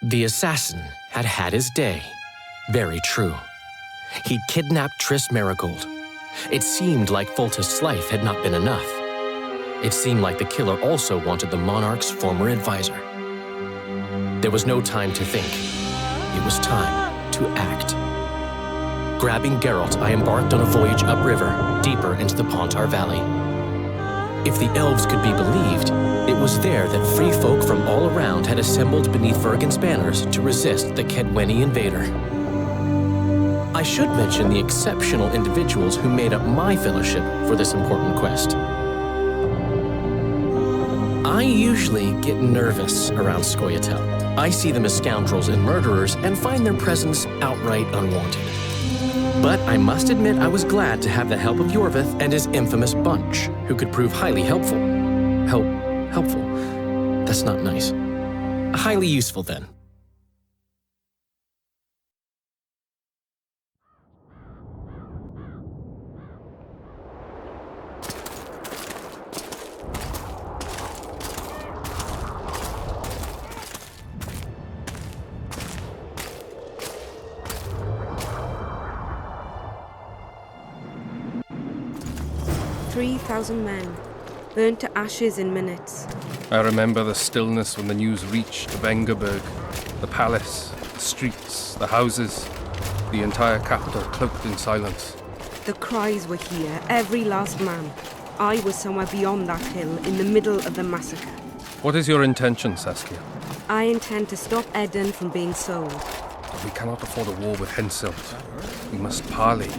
The assassin had had his day. Very true. He'd kidnapped Triss Marigold. It seemed like Foltest's life had not been enough. It seemed like the killer also wanted the monarch's former advisor. There was no time to think. It was time to act. Grabbing Geralt, I embarked on a voyage upriver, deeper into the Pontar Valley. If the elves could be believed, it was there that free folk from all around had assembled beneath Vergen's banners to resist the Kedweni invader. I should mention the exceptional individuals who made up my fellowship for this important quest. I usually get nervous around Scoia'tael. I see them as scoundrels and murderers and find their presence outright unwanted. But I must admit I was glad to have the help of Iorveth and his infamous bunch, who could prove highly helpful. Helpful. That's not nice. Highly useful, then. "3,000 men, burnt to ashes in minutes." I remember the stillness when the news reached Vengerberg, the palace, the streets, the houses, the entire capital cloaked in silence. The cries were here, every last man. I was somewhere beyond that hill, in the middle of the massacre. What is your intention, Saskia? I intend to stop Aedirn from being sold. But we cannot afford a war with Henselt. We must parley.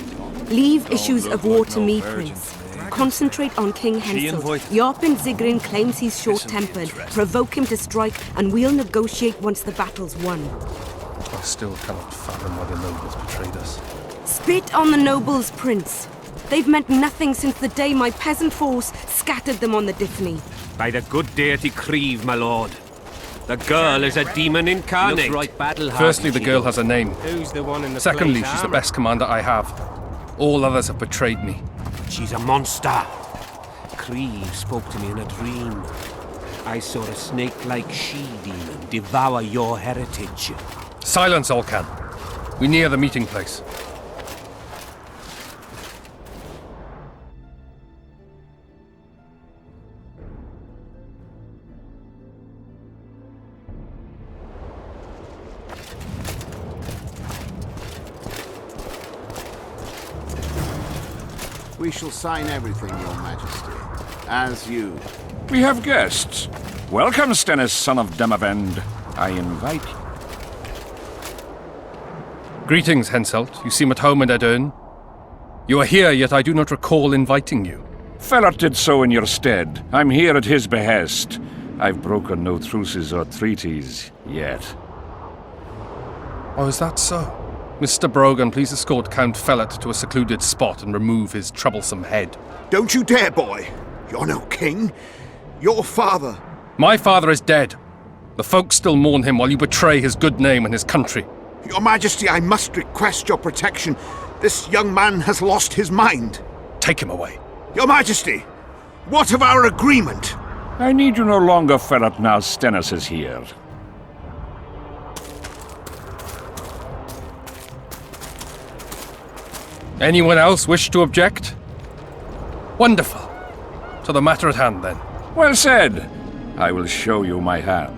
Leave issues of war to me, Prince. Concentrate on King Henselt. Yarpen Zigrin claims he's short-tempered. Provoke him to strike, and we'll negotiate once the battle's won. I still cannot fathom why the nobles betrayed us. Spit on the nobles, Prince. They've meant nothing since the day my peasant force scattered them on the Diffney. By the good deity Creve, my lord. The girl is a demon incarnate. Firstly, the girl has a name. Who's the one in the Secondly, plate she's the armor? best commander I have. All others have betrayed me. She's a monster. Creve spoke to me in a dream. I saw a snake-like she-demon devour your heritage. Silence, Olcan. We near the meeting place. We shall sign everything, Your Majesty. As you. We have guests. Welcome, Stennis, son of Demavend. I invite you. Greetings, Henselt. You seem at home in Aedirn. You are here, yet I do not recall inviting you. Felot did so in your stead. I'm here at his behest. I've broken no truces or treaties yet. Oh, is that so? Mr. Brogan, please escort Count Felot to a secluded spot and remove his troublesome head. Don't you dare, boy. You're no king. Your father. My father is dead. The folk still mourn him while you betray his good name and his country. Your Majesty, I must request your protection. This young man has lost his mind. Take him away. Your Majesty, what of our agreement? I need you no longer, Felot, now Stennis is here. Anyone else wish to object? Wonderful. To the matter at hand, then. Well said. I will show you my hand.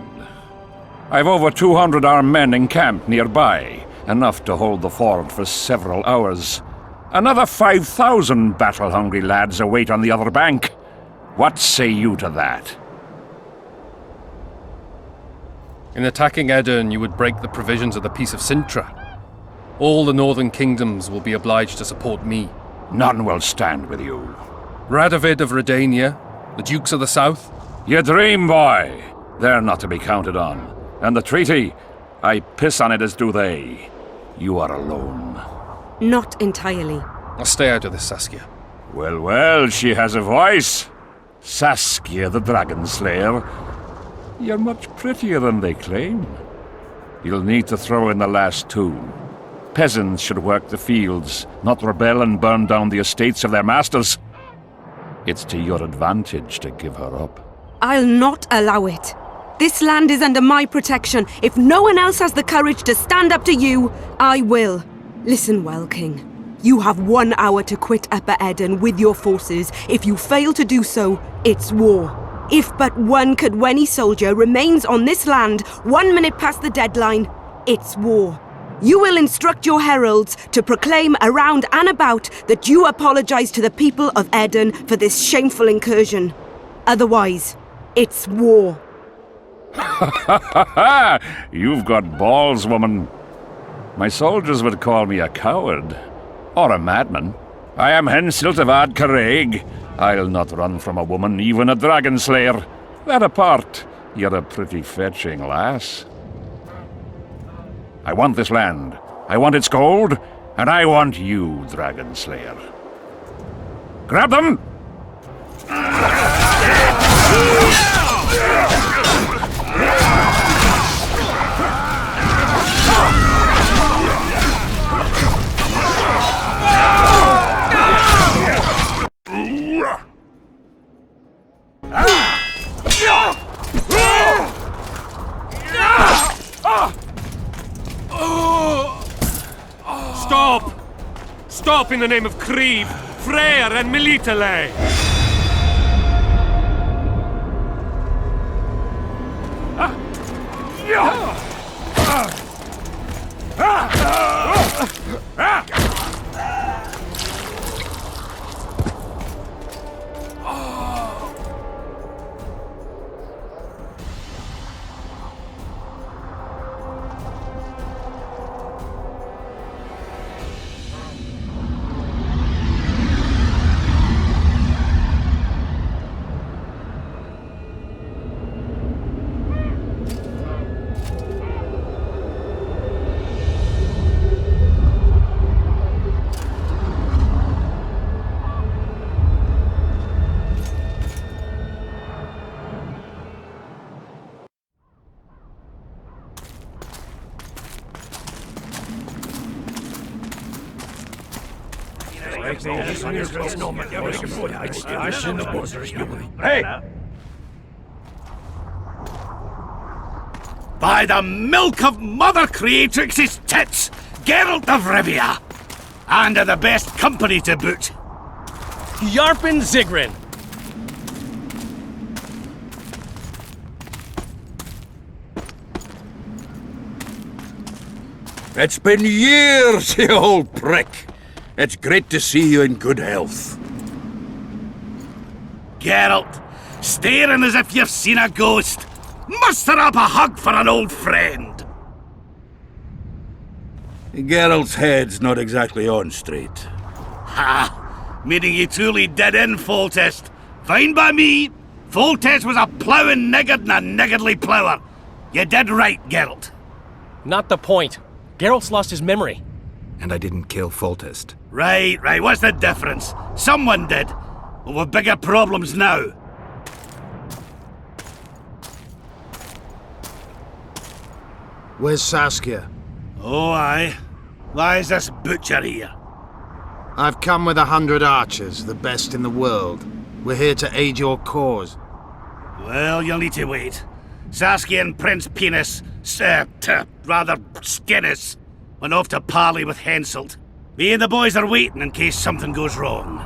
I've over 200 armed men encamped nearby, enough to hold the fort for several hours. Another 5,000 battle-hungry lads await on the other bank. What say you to that? In attacking Aedirn, you would break the provisions of the Peace of Sintra. All the northern kingdoms will be obliged to support me. None will stand with you. Radovid of Redania, the dukes of the south. You dream, boy. They're not to be counted on. And the treaty, I piss on it as do they. You are alone. Not entirely. I'll stay out of this, Saskia. Well, well, she has a voice. Saskia, the Dragon Slayer. You're much prettier than they claim. You'll need to throw in the last two. Peasants should work the fields, not rebel and burn down the estates of their masters. It's to your advantage to give her up. I'll not allow it. This land is under my protection. If no one else has the courage to stand up to you, I will. Listen well, King. You have 1 hour to quit Upper Aedirn with your forces. If you fail to do so, it's war. If but one Cadweni soldier remains on this land 1 minute past the deadline, it's war. You will instruct your heralds to proclaim around and about that you apologize to the people of Aedirn for this shameful incursion. Otherwise, it's war. You've got balls, woman. My soldiers would call me a coward. Or a madman. I am Henselt of Ad Caraig. I'll not run from a woman, even a dragon slayer. That apart, you're a pretty fetching lass. I want this land. I want its gold. And I want you, dragon slayer. Grab them! Stop! Stop in the name of Krieg, Freyr and Militale! Hey! By the milk of Mother Creatrix's tits, Geralt of Rivia! And of the best company to boot. Yarpen Zigrin! It's been years, you old prick. It's great to see you in good health. Geralt, staring as if you've seen a ghost. Muster up a hug for an old friend. Geralt's head's not exactly on straight. Ha! Meaning you truly did in Foltest. Fine by me. Foltest was a ploughing niggard and a niggardly plougher. You did right, Geralt. Not the point. Geralt's lost his memory. And I didn't kill Foltest. Right. What's the difference? Someone did. Well, we've bigger problems now. Where's Saskia? Oh, aye. Why is this butcher here? I've come with 100 archers, the best in the world. We're here to aid your cause. Well, you'll need to wait. Saskia and Prince Penis, rather Skinnis, went off to parley with Henselt. Me and the boys are waiting in case something goes wrong.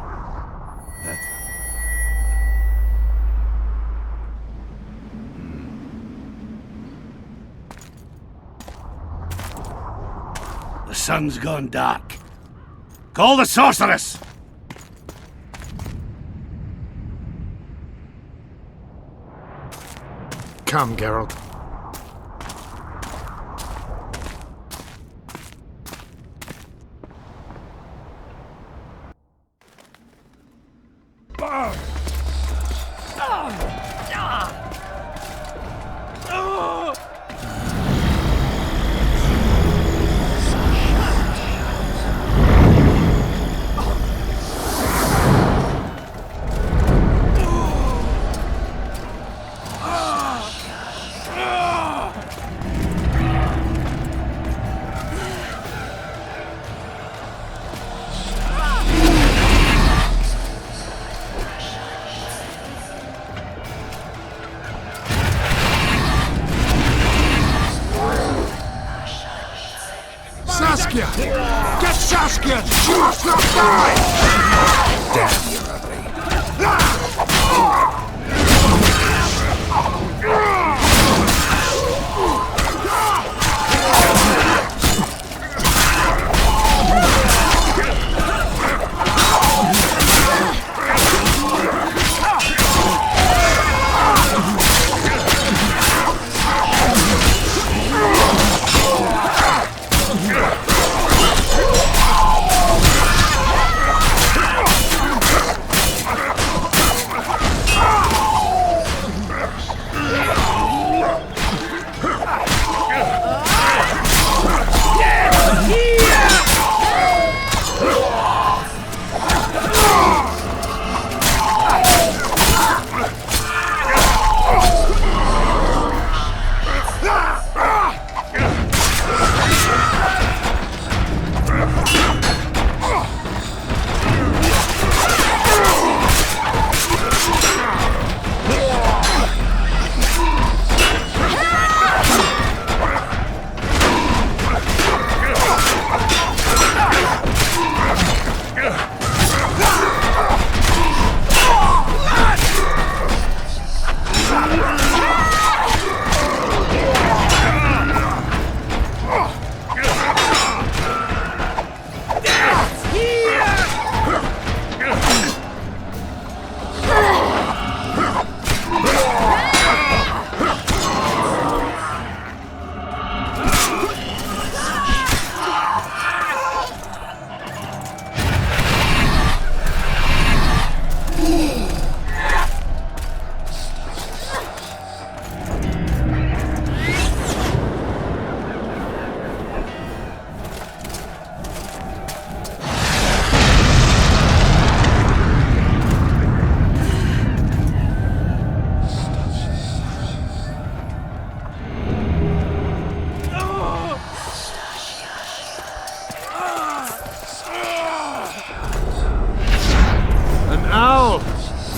The sun's gone dark. Call the sorceress! Come, Geralt. Saskia! Get Saskia! She must not die! Damn, you're ugly.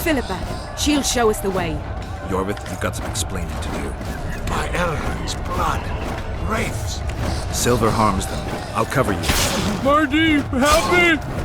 Philippa, she'll show us the way. Iorveth, you've got some explaining to do. My Aedirn's blood. Wraiths. Silver harms them. I'll cover you. Marty, help me!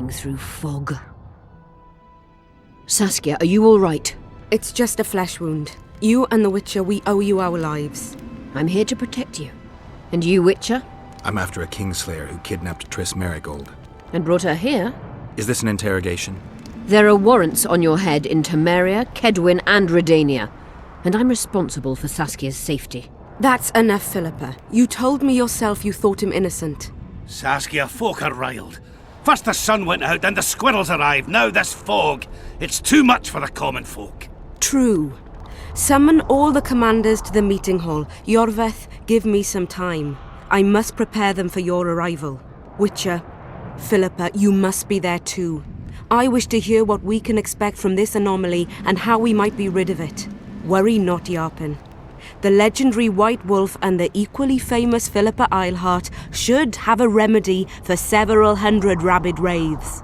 walking through fog. Saskia, are you all right? It's just a flesh wound. You and the Witcher, we owe you our lives. I'm here to protect you. And you, Witcher? I'm after a Kingslayer who kidnapped Triss Merigold. And brought her here? Is this an interrogation? There are warrants on your head in Temeria, Kedwin, and Redania. And I'm responsible for Saskia's safety. That's enough, Philippa. You told me yourself you thought him innocent. Saskia, folk are riled. First the sun went out, then the squirrels arrived, now this fog. It's too much for the common folk. True. Summon all the commanders to the meeting hall. Iorveth, give me some time. I must prepare them for your arrival. Witcher, Philippa, you must be there too. I wish to hear what we can expect from this anomaly and how we might be rid of it. Worry not, Yarpen. The legendary White Wolf and the equally famous Philippa Eilhart should have a remedy for several hundred rabid wraiths.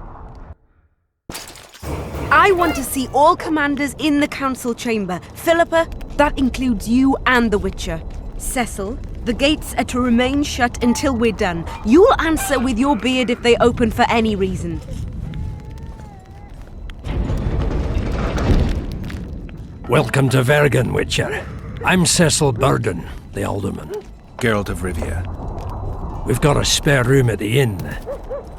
I want to see all commanders in the council chamber. Philippa, that includes you and the Witcher. Cecil, the gates are to remain shut until we're done. You'll answer with your beard if they open for any reason. Welcome to Vergen, Witcher. I'm Cecil Burdon, the alderman. Geralt of Rivia. We've got a spare room at the inn.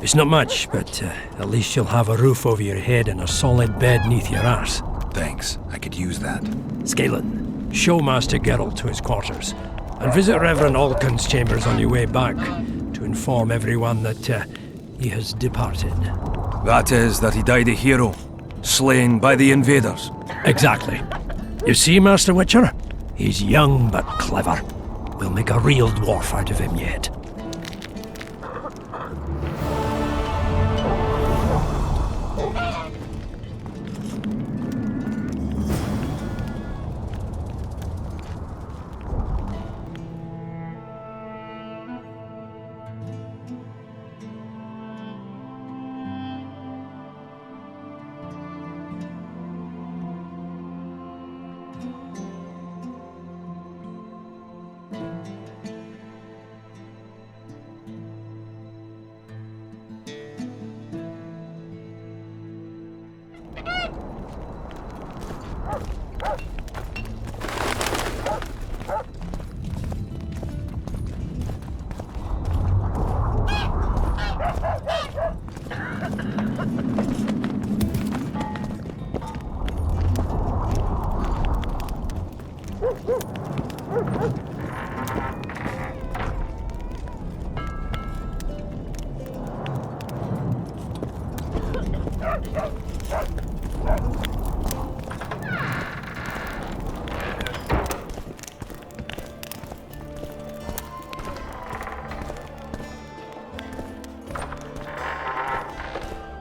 It's not much, but at least you'll have a roof over your head and a solid bed neath your ass. Thanks, I could use that. Skalen, show Master Geralt to his quarters, and visit Reverend Alkin's chambers on your way back to inform everyone that he has departed. That is, that he died a hero, slain by the invaders. Exactly. You see, Master Witcher? He's young but clever. We'll make a real dwarf out of him yet.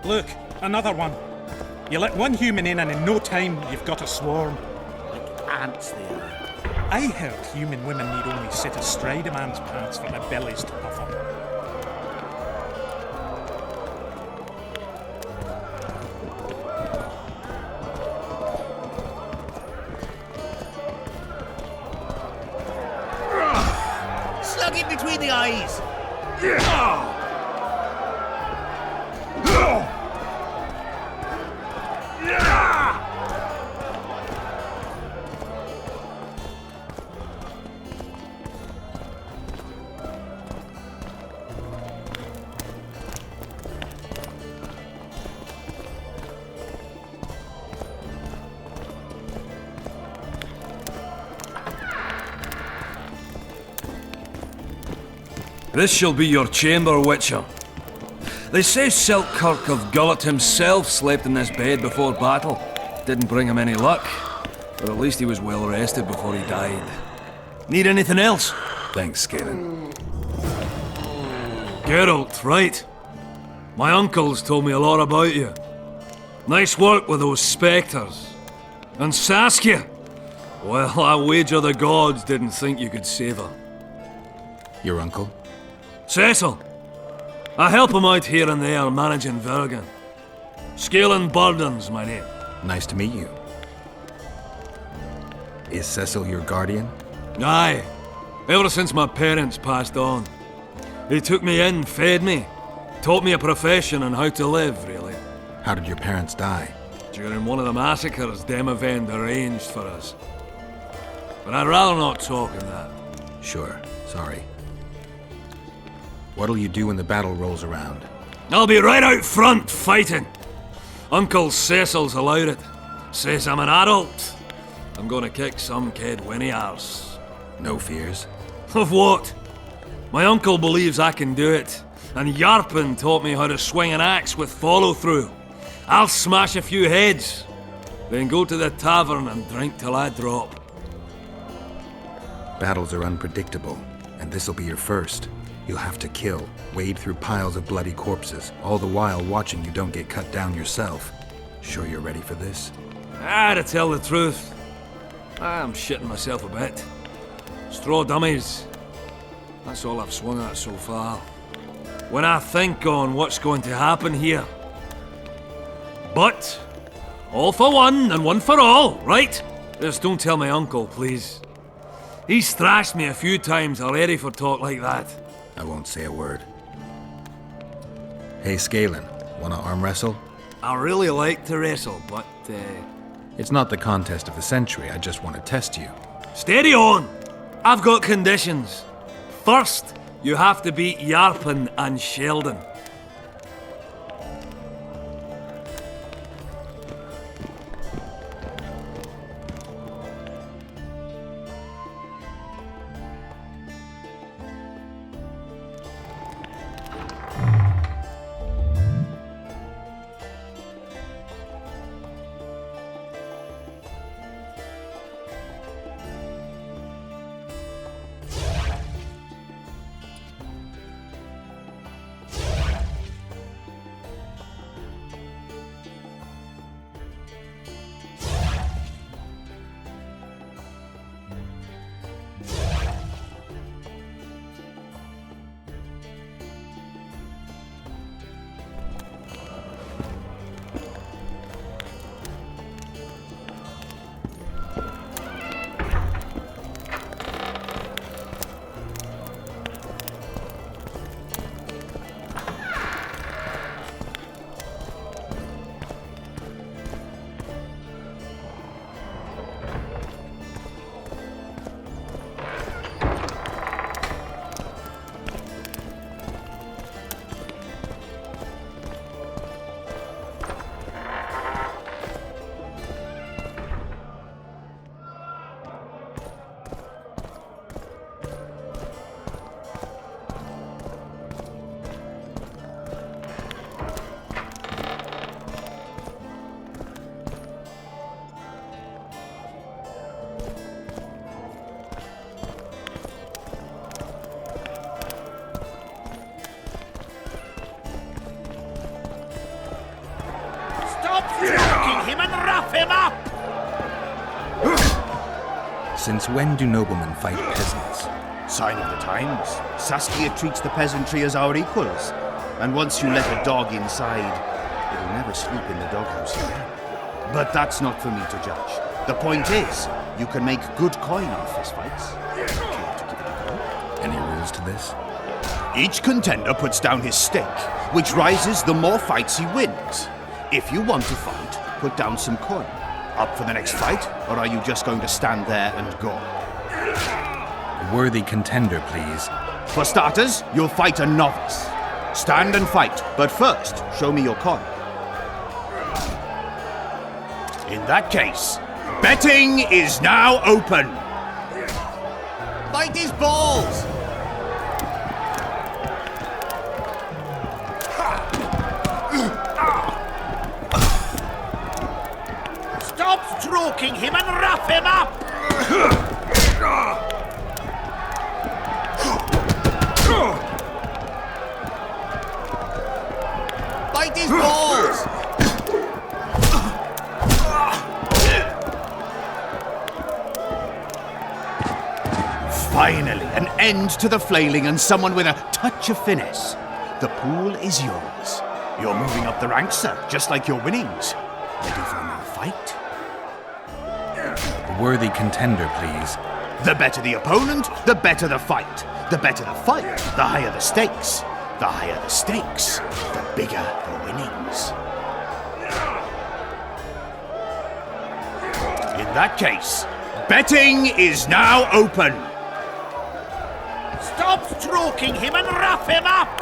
Look, another one. You let one human in and in no time you've got a swarm. Like ants they are. I heard human women need only sit astride a man's pants for their bellies to puff up. Slug it between the eyes! This shall be your chamber, Witcher. They say Selkirk of Gullet himself slept in this bed before battle. Didn't bring him any luck, but at least he was well rested before he died. Need anything else? Thanks, Skalen. Geralt, right. My uncles told me a lot about you. Nice work with those spectres. And Saskia! Well, I wager the gods didn't think you could save her. Your uncle? Cecil! I help him out here and there managing Vergen. Skalen Burdon's my name. Nice to meet you. Is Cecil your guardian? Aye. Ever since my parents passed on. He took me in, fed me, taught me a profession and how to live, really. How did your parents die? During one of the massacres Demavend arranged for us. But I'd rather not talk on that. Sure, sorry. What'll you do when the battle rolls around? I'll be right out front, fighting. Uncle Cecil's allowed it. Says I'm an adult. I'm gonna kick some kid when he asks. No fears? Of what? My uncle believes I can do it. And Yarpen taught me how to swing an axe with follow-through. I'll smash a few heads, then go to the tavern and drink till I drop. Battles are unpredictable, and this'll be your first. You'll have to kill, wade through piles of bloody corpses, all the while watching you don't get cut down yourself. Sure you're ready for this? To tell the truth, I'm shitting myself a bit. Straw dummies. That's all I've swung at so far. When I think on what's going to happen here. But, all for one and one for all, right? Just don't tell my uncle, please. He's thrashed me a few times already for talk like that. I won't say a word. Hey, Skalen, wanna arm wrestle? I really like to wrestle, but, It's not the contest of the century, I just want to test you. Steady on! I've got conditions. First, you have to beat Yarpen and Sheldon. Him and rough him up! Since when do noblemen fight peasants? Sign of the times. Saskia treats the peasantry as our equals. And once you let a dog inside, it'll never sleep in the doghouse again. But that's not for me to judge. The point is, you can make good coin on fistfights. Care to give it a go? Any rules to this? Each contender puts down his stake, which rises the more fights he wins. If you want to fight, put down some coin. Up for the next fight, or are you just going to stand there and go? A worthy contender, please. For starters, you'll fight a novice. Stand and fight, but first, show me your coin. In that case, betting is now open. Bite his balls! Stop stroking him and rough him up! Bite his balls! Finally, an end to the flailing and someone with a touch of finesse. The pool is yours. You're moving up the ranks, sir, just like your winnings. Ready for another fight? A worthy contender, please. The better the opponent, the better the fight. The better the fight, the higher the stakes. The higher the stakes, the bigger the winnings. In that case, betting is now open. Stop stroking him and wrap him up!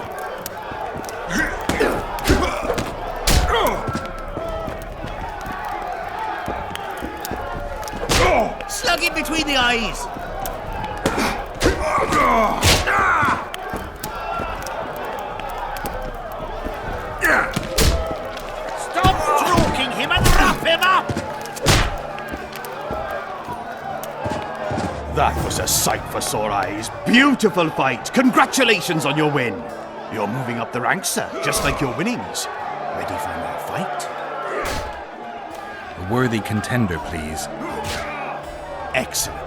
Slug him between the eyes. Stop stroking him and wrap him up! That was a sight for sore eyes. Beautiful fight. Congratulations on your win. You're moving up the ranks, sir, just like your winnings. Ready for another fight? A worthy contender, please. Excellent.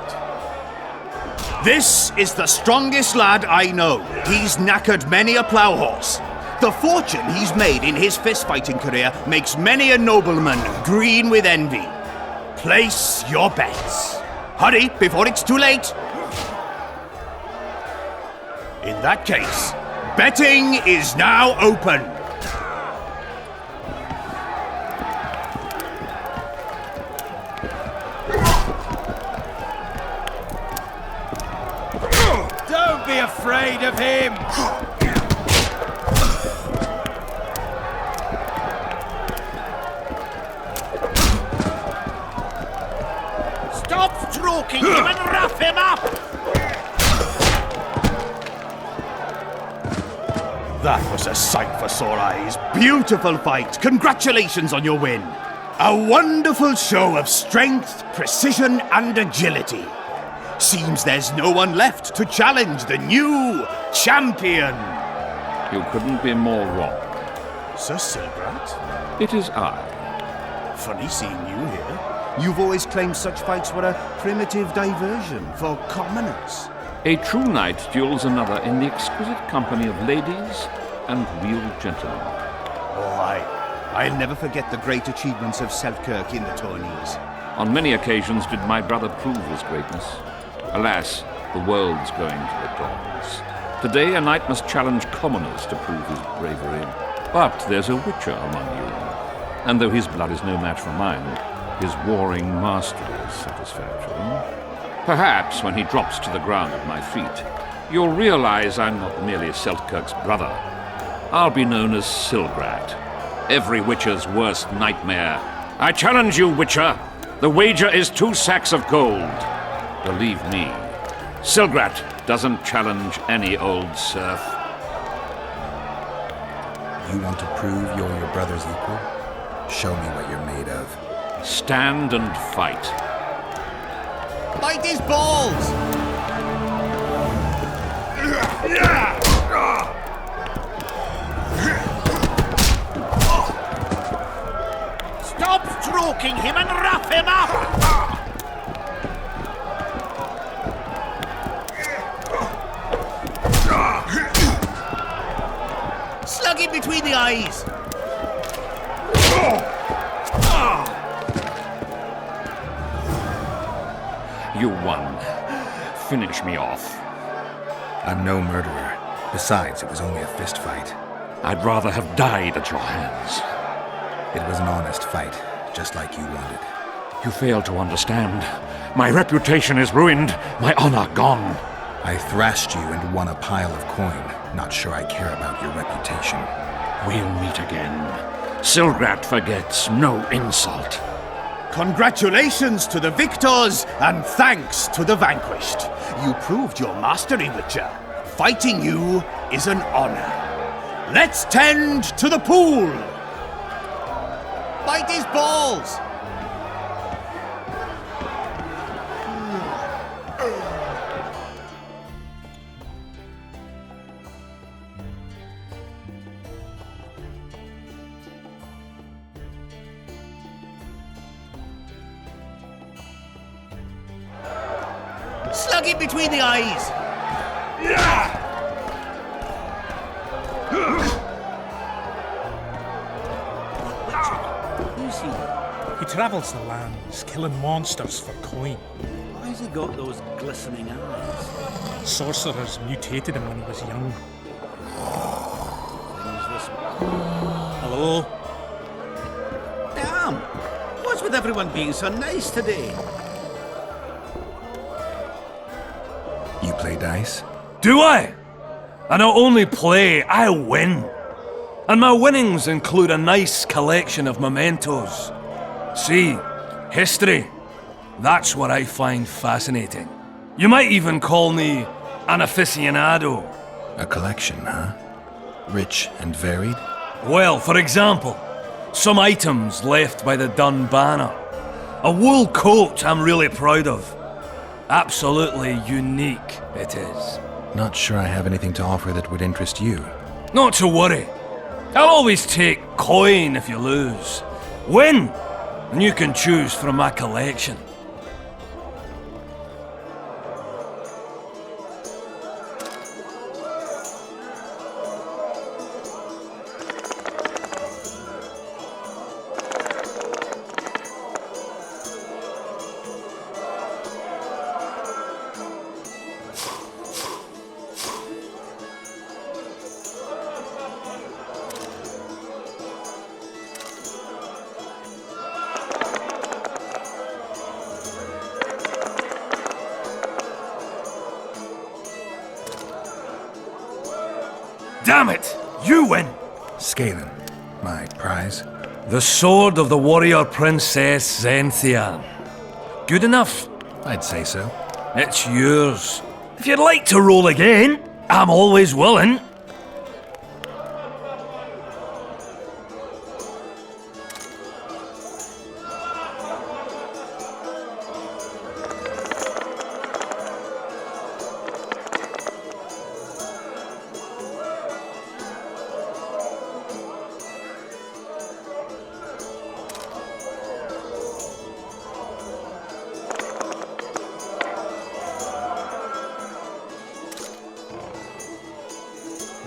This is the strongest lad I know. He's knackered many a plough horse. The fortune he's made in his fist-fighting career makes many a nobleman green with envy. Place your bets. Hurry, before it's too late. In that case, betting is now open. Don't be afraid of him! Stop stroking him and wrap him up! That was a sight for sore eyes. Beautiful fight. Congratulations on your win. A wonderful show of strength, precision, and agility. Seems there's no one left to challenge the new champion. You couldn't be more wrong. Sir Silbrat? It is I. Funny seeing you here. You've always claimed such fights were a primitive diversion for commoners. A true knight duels another in the exquisite company of ladies and real gentlemen. Oh, I'll never forget the great achievements of Selkirk in the tourneys. On many occasions did my brother prove his greatness. Alas, the world's going to the dogs. Today a knight must challenge commoners to prove his bravery. But there's a witcher among you. And though his blood is no match for mine, his warring mastery is satisfactory. Perhaps when he drops to the ground at my feet, you'll realize I'm not merely Selkirk's brother. I'll be known as Silgrat, every witcher's worst nightmare. I challenge you, witcher. The wager is 2 sacks of gold. Believe me, Silgrat doesn't challenge any old serf. You want to prove you're your brother's equal? Show me what you're made of. Stand and fight. Bite his balls! Stop stroking him and wrap him up! Slug him between the eyes! You won. Finish me off. I'm no murderer. Besides, it was only a fist fight. I'd rather have died at your hands. It was an honest fight, just like you wanted. You fail to understand. My reputation is ruined, my honor gone. I thrashed you and won a pile of coin. Not sure I care about your reputation. We'll meet again. Silgrat forgets no insult. Congratulations to the victors, and thanks to the vanquished. You proved your mastery, Witcher. Fighting you is an honor. Let's tend to the pool! Bite his balls! Slug him between the eyes! Who's he? He travels the lands, killing monsters for coin. Why's he got those glistening eyes? Sorcerers mutated him when he was young. Hello? Damn! What's with everyone being so nice today? You play dice? Do I? I not only play, I win. And my winnings include a nice collection of mementos. See, history. That's what I find fascinating. You might even call me an aficionado. A collection, huh? Rich and varied? Well, for example, some items left by the Dun Banner. A wool coat I'm really proud of. Absolutely unique, it is. Not sure I have anything to offer that would interest you. Not to worry. I'll always take coin if you lose. Win, and you can choose from my collection. Damn it! You win! Skalen, my prize? The sword of the warrior princess Zenthian. Good enough? I'd say so. It's yours. If you'd like to roll again, I'm always willing.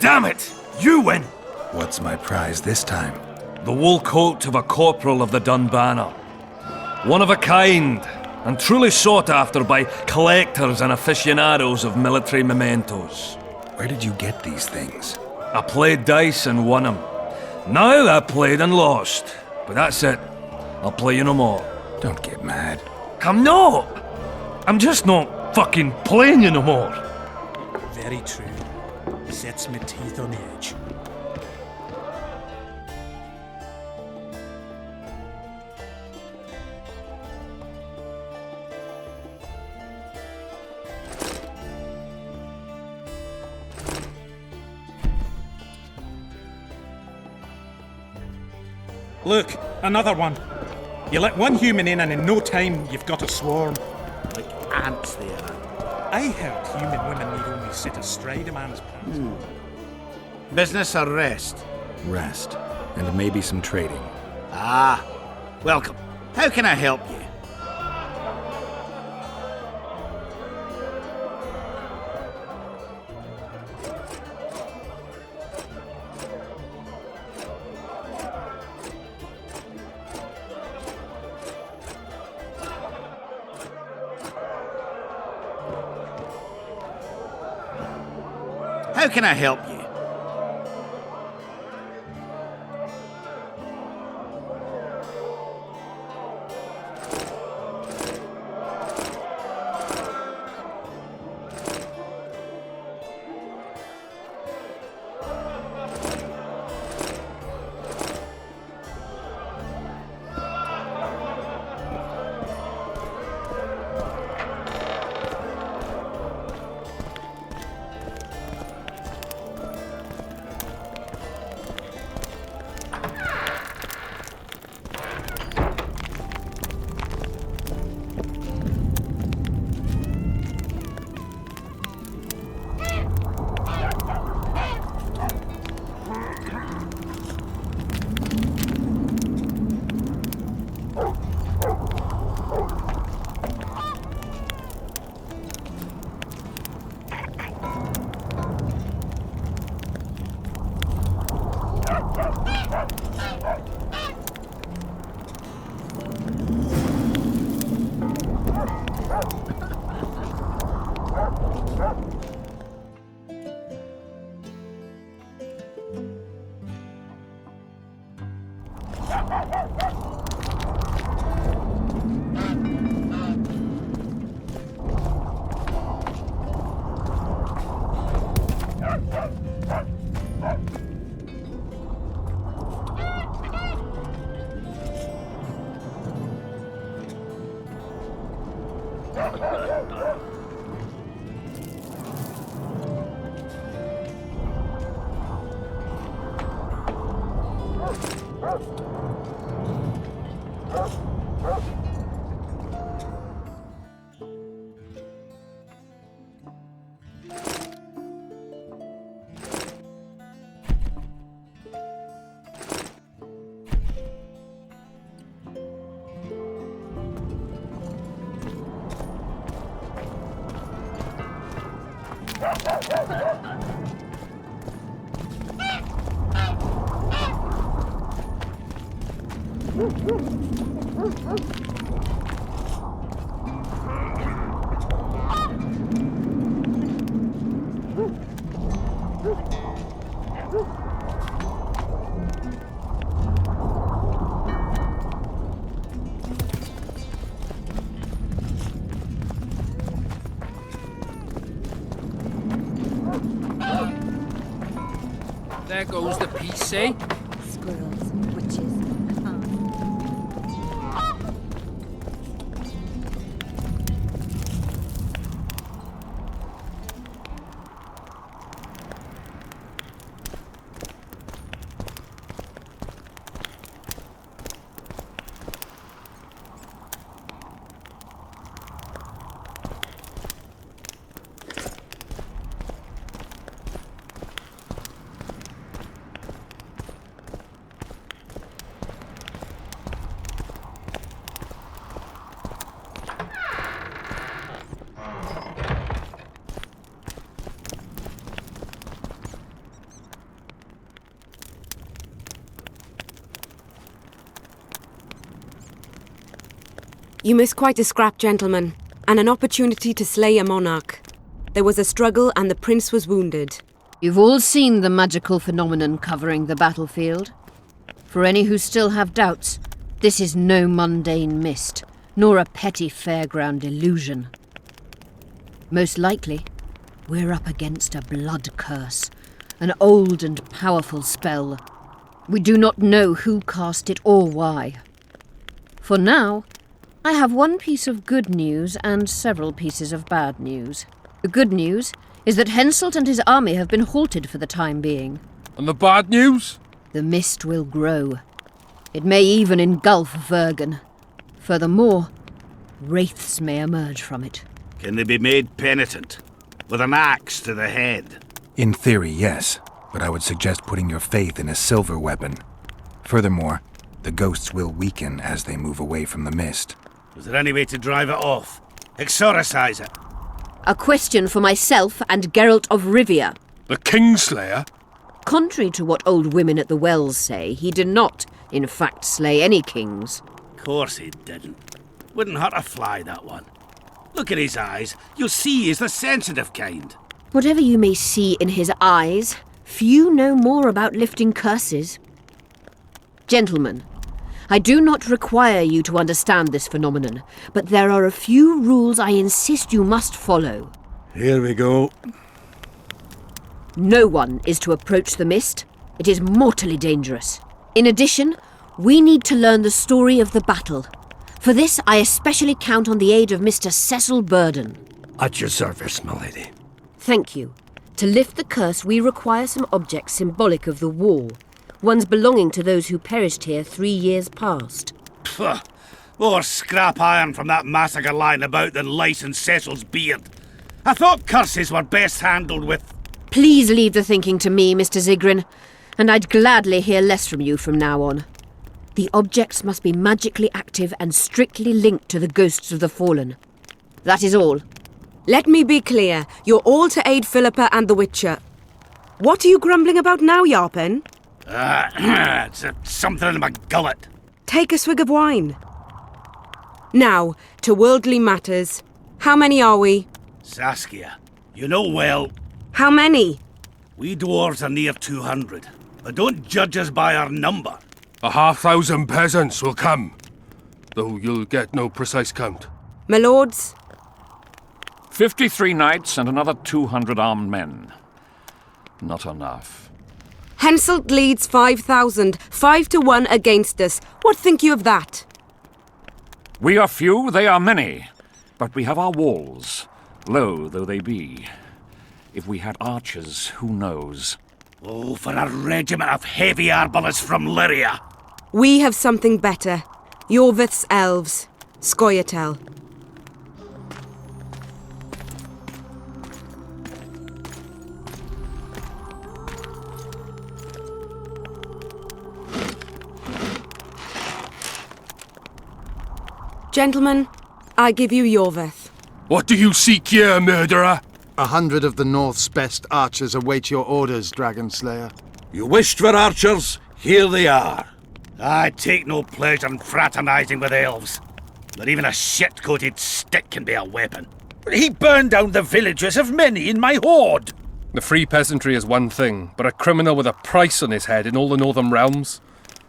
Damn it! You win! What's my prize this time? The wool coat of a corporal of the Dun Banner. One of a kind, and truly sought after by collectors and aficionados of military mementos. Where did you get these things? I played dice and won them. Now I played and lost. But that's it. I'll play you no more. Don't get mad. I'm not! I'm just not fucking playing you no more. Very true. Sets my teeth on edge. Look, another one. You let one human in and in no time you've got a swarm. Like ants they are. I heard human women need only sit astride a man's pants. Business or rest? Rest. And maybe some trading. Ah, welcome. How can I help you? How can I help you? There goes the piece, eh? Squirrels, witches, You miss quite a scrap, gentlemen, and an opportunity to slay a monarch. There was a struggle and the prince was wounded. You've all seen the magical phenomenon covering the battlefield. For any who still have doubts, this is no mundane mist, nor a petty fairground illusion. Most likely, we're up against a blood curse, an old and powerful spell. We do not know who cast it or why. For now, I have one piece of good news and several pieces of bad news. The good news is that Henselt and his army have been halted for the time being. And the bad news? The mist will grow. It may even engulf Vergen. Furthermore, wraiths may emerge from it. Can they be made penitent? With an axe to the head? In theory, yes. But I would suggest putting your faith in a silver weapon. Furthermore, the ghosts will weaken as they move away from the mist. Is there any way to drive it off? Exorcise it? A question for myself and Geralt of Rivia. The Kingslayer? Contrary to what old women at the wells say, he did not, in fact, slay any kings. Of course he didn't. Wouldn't hurt a fly, that one. Look at his eyes. You'll see he's the sensitive kind. Whatever you may see in his eyes, few know more about lifting curses. Gentlemen, I do not require you to understand this phenomenon, but there are a few rules I insist you must follow. Here we go. No one is to approach the mist. It is mortally dangerous. In addition, we need to learn the story of the battle. For this, I especially count on the aid of Mr. Cecil Burdon. At your service, my lady. Thank you. To lift the curse, we require some objects symbolic of the war. Ones belonging to those who perished here 3 years past. Pfft, more scrap iron from that massacre lying about than lice in Cecil's beard. I thought curses were best handled with... Please leave the thinking to me, Mr. Zigrin, and I'd gladly hear less from you from now on. The objects must be magically active and strictly linked to the ghosts of the fallen. That is all. Let me be clear. You're all to aid Philippa and the Witcher. What are you grumbling about now, Yarpen? It's something in my gullet. Take a swig of wine. Now, to worldly matters. How many are we? Saskia, you know well. How many? We dwarves are near 200, but don't judge us by our number. 1,500 peasants will come, though you'll get no precise count. My lords? 53 knights and another 200 armed men. Not enough. Henselt leads 5,000, 5 to 1 against us. What think you of that? We are few, they are many. But we have our walls, low though they be. If we had archers, who knows? Oh, for a regiment of heavy arbalists from Lyria! We have something better. Iorveth's elves. Scoia'tael. Gentlemen, I give you Iorveth. What do you seek here, murderer? 100 of the North's best archers await your orders, Dragon Slayer. You wished for archers? Here they are. I take no pleasure in fraternizing with elves. But even a shit-coated stick can be a weapon. He burned down the villages of many in my horde. The free peasantry is one thing, but a criminal with a price on his head in all the northern realms?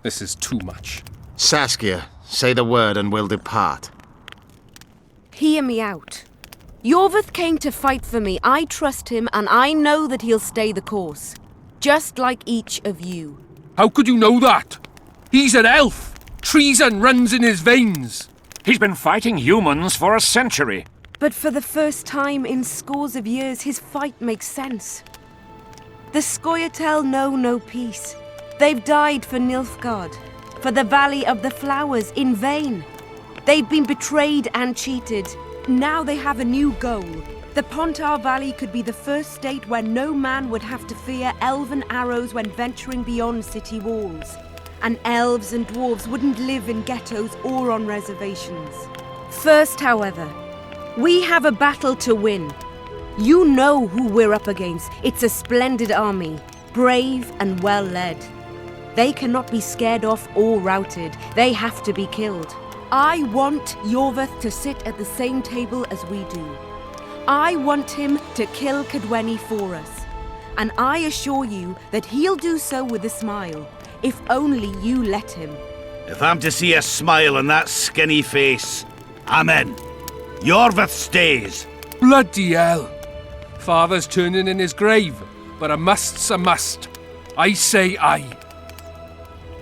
This is too much. Saskia, say the word and we'll depart. Hear me out. Iorveth came to fight for me. I trust him, and I know that he'll stay the course. Just like each of you. How could you know that? He's an elf. Treason runs in his veins. He's been fighting humans for a century. But for the first time in scores of years, his fight makes sense. The Scoia'tael know no peace. They've died for Nilfgaard, for the Valley of the Flowers, in vain. They've been betrayed and cheated. Now they have a new goal. The Pontar Valley could be the first state where no man would have to fear elven arrows when venturing beyond city walls. And elves and dwarves wouldn't live in ghettos or on reservations. First, however, we have a battle to win. You know who we're up against. It's a splendid army, brave and well led. They cannot be scared off or routed. They have to be killed. I want Iorveth to sit at the same table as we do. I want him to kill Cadweni for us. And I assure you that he'll do so with a smile, if only you let him. If I'm to see a smile on that skinny face, I'm in. Iorveth stays. Bloody hell. Father's turning in his grave, but a must's a must. I say aye.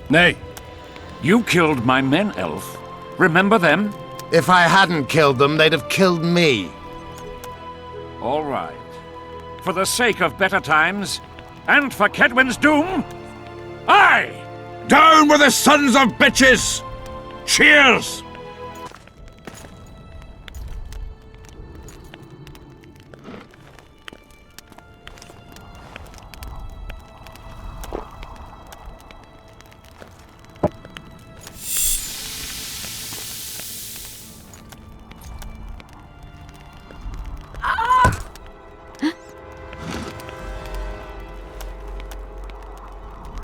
Nay. You killed my men, elf. Remember them? If I hadn't killed them, they'd have killed me. All right. For the sake of better times, and for Kedwin's doom, aye! Down with the sons of bitches! Cheers!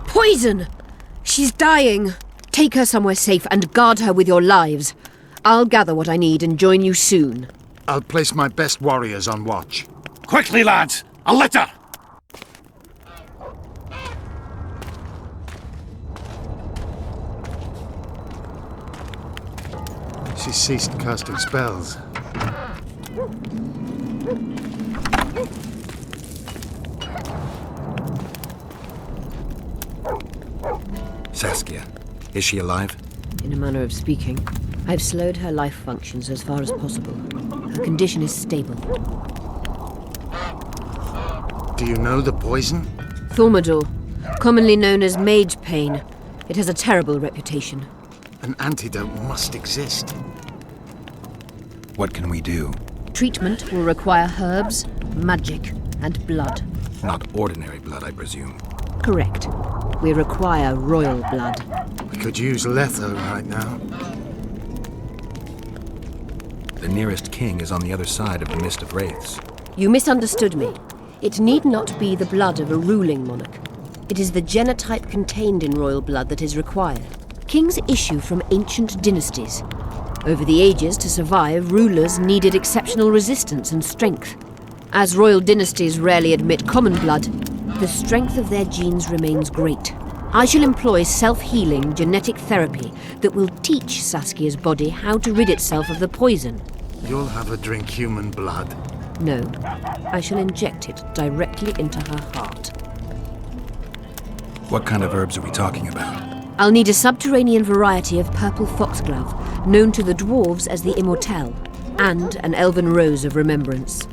Poison! She's dying. Take her somewhere safe and guard her with your lives. I'll gather what I need and join you soon. I'll place my best warriors on watch. Quickly, lads! A litter! She ceased casting spells. Saskia, is she alive? In a manner of speaking, I've slowed her life functions as far as possible. Her condition is stable. Do you know the poison? Thaumadour, commonly known as Mage pain. It has a terrible reputation. An antidote must exist. What can we do? Treatment will require herbs, magic, and blood. Not ordinary blood, I presume. Correct. We require royal blood. We could use Letho right now. The nearest king is on the other side of the Mist of Wraiths. You misunderstood me. It need not be the blood of a ruling monarch. It is the genotype contained in royal blood that is required. Kings issue from ancient dynasties. Over the ages, to survive, rulers needed exceptional resistance and strength. As royal dynasties rarely admit common blood, the strength of their genes remains great. I shall employ self-healing genetic therapy that will teach Saskia's body how to rid itself of the poison. You'll have her drink human blood. No, I shall inject it directly into her heart. What kind of herbs are we talking about? I'll need a subterranean variety of purple foxglove, known to the dwarves as the immortelle. and an elven rose of remembrance.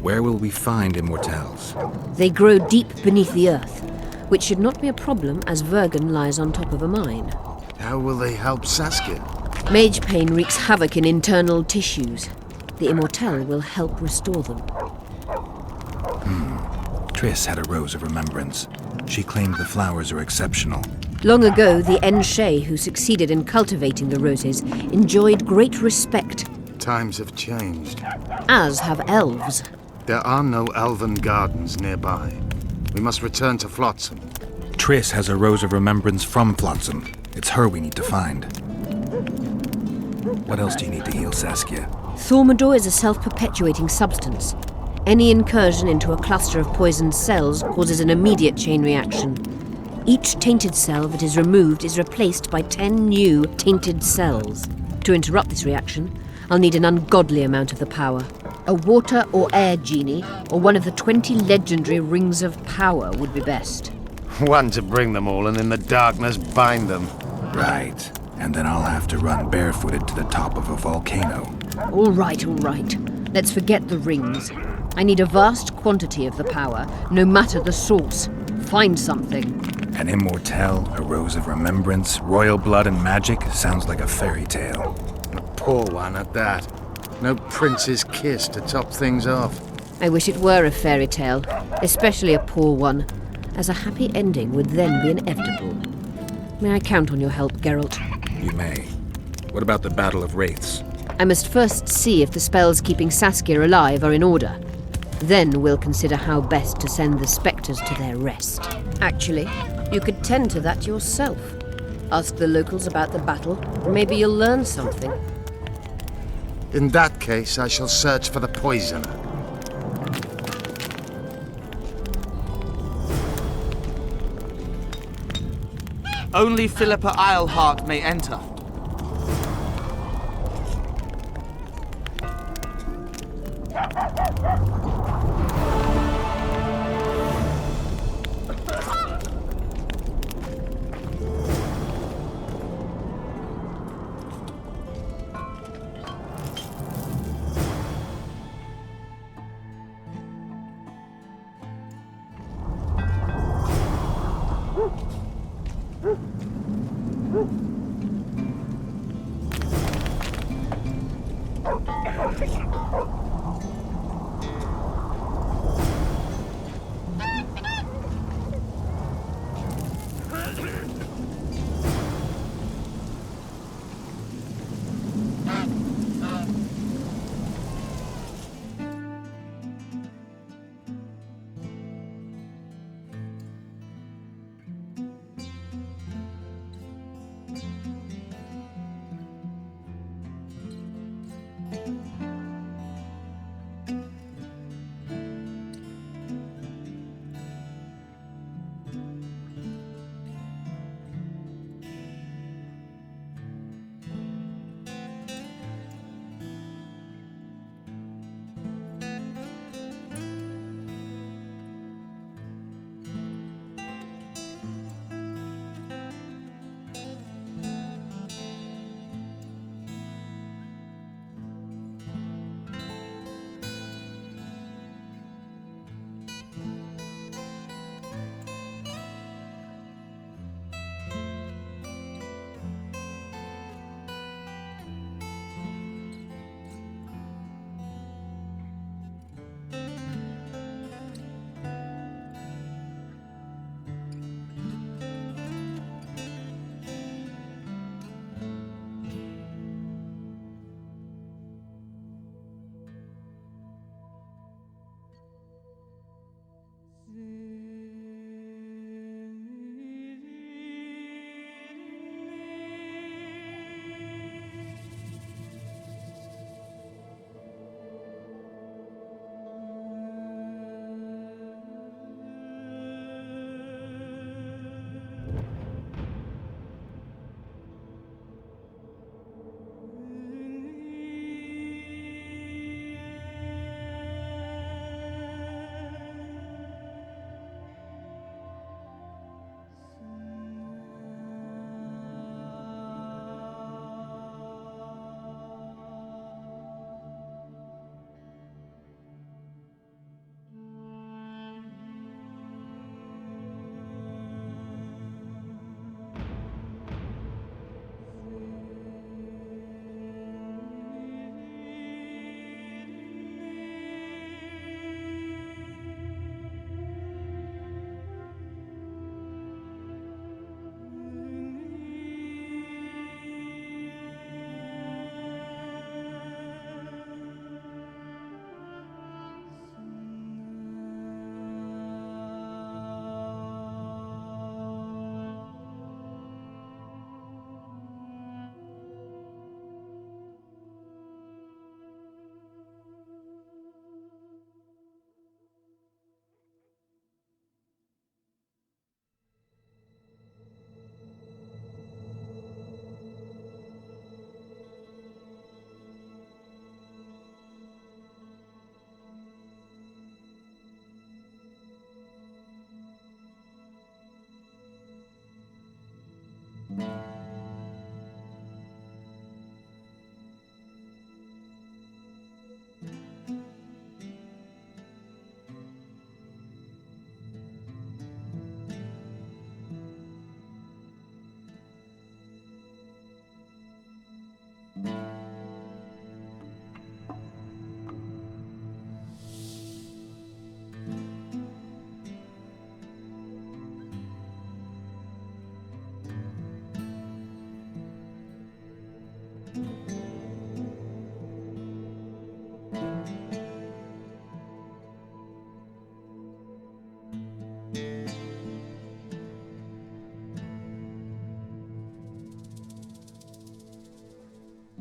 Where will we find immortelles? They grow deep beneath the earth, which should not be a problem as Vergen lies on top of a mine. How will they help Saskia? Mage pain wreaks havoc in internal tissues. The immortelle will help restore them. Triss had a rose of remembrance. She claimed the flowers are exceptional. Long ago, the Enshe who succeeded in cultivating the roses enjoyed great respect. Times have changed. As have elves. There are no elven gardens nearby. We must return to Flotsam. Triss has a rose of remembrance from Flotsam. It's her we need to find. What else do you need to heal Saskia? Thaumadour is a self-perpetuating substance. Any incursion into a cluster of poisoned cells causes an immediate chain reaction. Each tainted cell that is removed is replaced by 10 new tainted cells. To interrupt this reaction, I'll need an ungodly amount of the power. A water or air genie, or one of the 20 legendary rings of power would be best. One to bring them all and in the darkness bind them. Right. And then I'll have to run barefooted to the top of a volcano. All right. Let's forget the rings. I need a vast quantity of the power, no matter the source. Find something. An immortelle, a rose of remembrance, royal blood and magic sounds like a fairy tale. A poor one at that. No prince's kiss to top things off. I wish it were a fairy tale, especially a poor one, as a happy ending would then be inevitable. May I count on your help, Geralt? You may. What about the Battle of Wraiths? I must first see if the spells keeping Saskia alive are in order. Then we'll consider how best to send the spectres to their rest. Actually, you could tend to that yourself. Ask the locals about the battle. Maybe you'll learn something. In that case, I shall search for the poisoner. Only Philippa Eilhart may enter.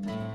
it.